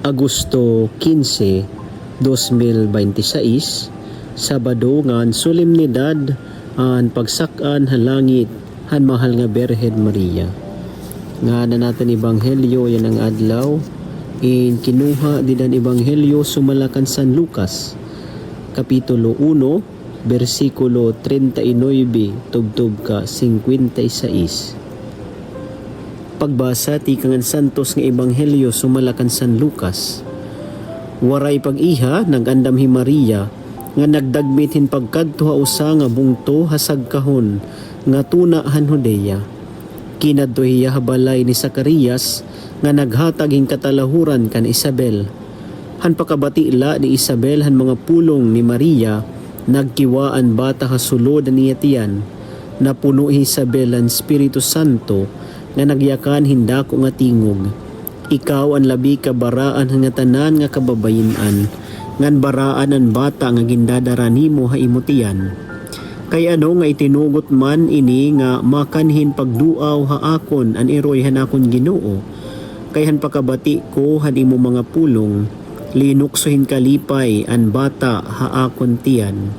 Agosto 15, 2026, Sabado ngan solemnidad an pagsakan ha langit han mahal nga Birhen Maria. Nga na natin ebanghelyo yan ang adlaw in kinuha din ang ebanghelyo sumalakan San Lucas kapitulo 1 bersikulo 39 tubtub ka 56. Pagbasa ti kangan santos nga ebanghelyo sumalakan San Lucas. Waray pag-iha nagandam hi Maria nga nagdagmit hin pagkadto usa nga bungto hasag kahon nga tuna han Judea. Kinadto hiya habalay ni Zacarias nga naghatag hin katalahuran kan Isabel. Han pakabatila ni Isabel han mga pulong ni Maria nagkiwaan bata hasulod niya tiyan. Napuno hi Isabel ang Espiritu Santo nga nagyakan hindako nga tingog. Ikaw ang labi kabaraan nga tanan nga kababayin-an, ngan baraan ang bata nga gindadara nimo ha imutian. Kay ano nga itinugot man ini nga makanhin pagduaw ha akon an iroy hanakon Ginoo. Kay han pakabati ko han imo mga pulong, linuksohin kalipay an bata ha akon tiyan.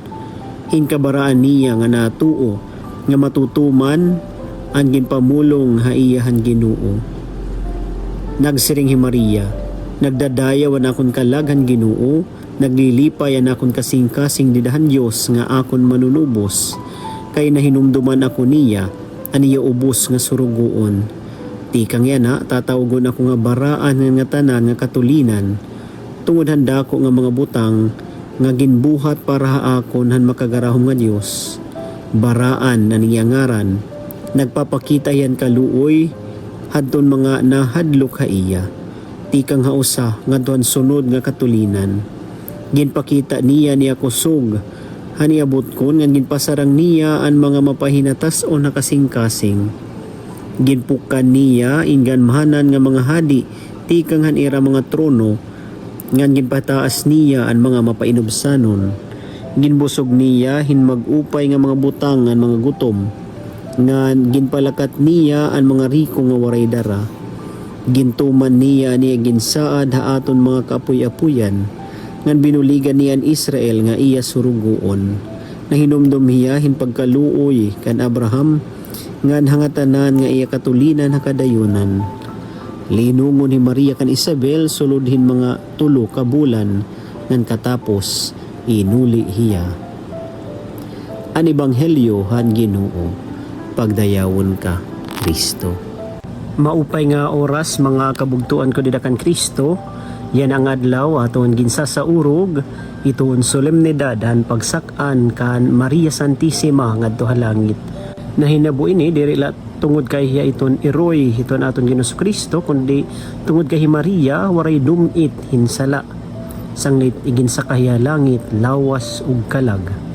Hinkabaraan niya nga natuo nga matutuman ang ginpamulong ha iyahan Ginoo. Nagsiring hi Maria, nagdadayaw an akon kalaghan Ginoo, naglilipay an akon kasing-kasing didahan Dios nga akon manunubos, kay nahinumduman ako niya, aniya ubos nga surugoon. Tikang yana, tatawgon ako nga baraan nga tanan nga katulinan, tungod handa ko nga mga butang, nga ginbuhat para ha akon han makagarahom nga Dios. Baraan na niya ngaran, nagpapakita yan kaluoy hadton mga nahadlok ha iya. Tikang hausa ngadton sunod nga katulinan. Ginpakita niya niya kusog haniabot kon nga ginpasarang niya ang mga mapahinatas o nakasing-kasing. Ginpukan niya inggan mahanan nga mga hadi tikang hanira mga trono ngan ginpataas niya ang mga mapainubsanon. Ginbusog niya hin mag-upay nga mga butang ngan mga gutom. Nga ginpalakat niya ang mga riko nga waray dara. Gintuman niya ginsaad ha aton mga kapuy-apuyan. Ngan binuligan niya ang Israel nga iya surugoon. Nahinumdum hiya hin pagkaluoy kan Abraham ngan hangatanan nga iya katulinan ha kadayunan. Linungon ni Maria kan Isabel sulodhin mga 3 ka bulan ngan katapos inuli hiya. An ebanghelyo han Ginoo. Pagdayawon ka, Kristo. Maupay nga oras mga kabugtuan ko didakan Kristo, yan ang adlaw aton ginsasaurog, iton solemnidad han pagsakan kan Maria Santissima ngadto ha langit. Nahinabo ini diri la tungod kay hiya iton iroy iton aton Ginoos Kristo kundi tungod kay Maria waray dumit hinsala. Sanglit iginsakaya langit lawas ug kalag.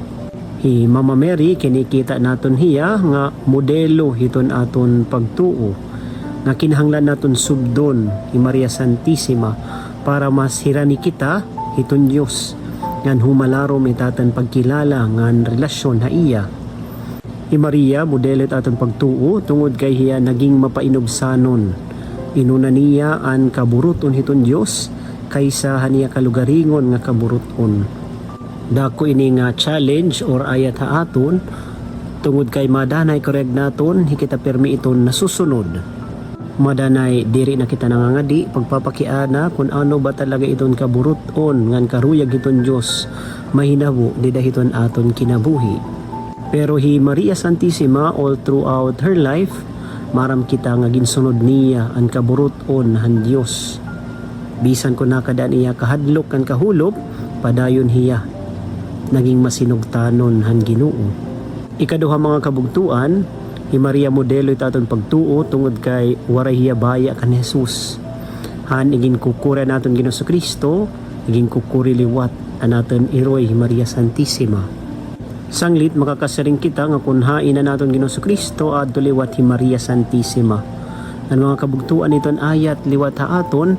Hi Mama Mary kinikita naton hiya nga modelo hiton aton pagtuo nga kinahanglan naton subdon hi Maria Santissima para mas hirani kita hiton Dios ngan humalarom itatan pagkilala ngan relasyon ha iya. Hi Maria modelo aton pagtuo tungod kay hiya naging mapainobsanon. Inuna niya an kaburuton hiton Dios kaysa haniya kalugaringon nga kaburuton. Dako ini nga challenge or ayat ha aton tungod kay madanay korek naton hikita permi iton nasusunod. Madanay diri na kita nangangadi pagpapakiana kung ano ba talaga iton kaburuton ngan karuyag iton Dios mahinabo dida hiton aton kinabuhi. Pero hi Maria Santissima all throughout her life maram kita nga ginsunod niya ang kaburuton han Dios. Bisan ko nakadaan iya kahadlok kan kahulop padayon hiya naging masinugtanon han Ginoo. Ikaduha mga kabugtuan, hi Maria modelo itaton pagtuo tungod kay waray hiya baya kan Jesus. Han igin kukura naton Ginoos Kristo, igin kukuri liwat anaton iroy hi Maria Santissima. Sanglit makakasaring kita nga kunhain na naton Ginoos Kristo adto liwat hi Maria Santissima. Ang mga kabugtuan iton ayat liwat ha aton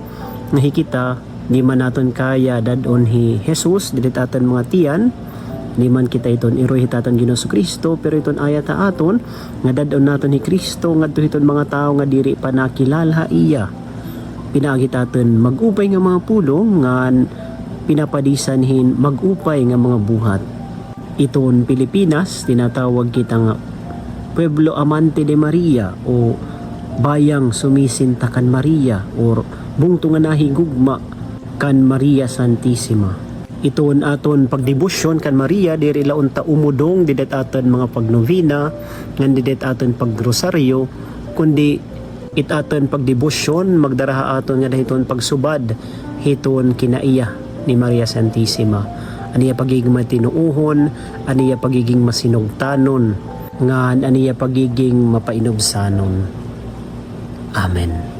nga hikita di man naton kaya dadon hi Jesus dilit aton mga tiyan, di man kita iton iroy hitaton Ginoos Kristo, pero iton ayat ha aton nga dadon naton hi Kristo ngadto hiton mga tao nga diri pa nakilala iya. pinagit aton magupay nga mga pulong nga pinapadisanhin magupay nga mga buhat. Iton Pilipinas tinatawag kita nga Pueblo Amante de Maria o bayang sumisinta kan Maria or bungto nga nahigugma kan Maria Santissima. Iton aton pagdebosyon kan Maria diri laon ta umudong didet aton mga pagnovena ngan didet aton pagrosaryo kundi itaton pagdebosyon magdaraha aton nga dahiton pagsubad hiton kinaiya ni Maria Santissima. Aniya pagiging matinuuhon, aniya pagiging masinugtanon, nga aniya pagiging mapainubsanon. Amen.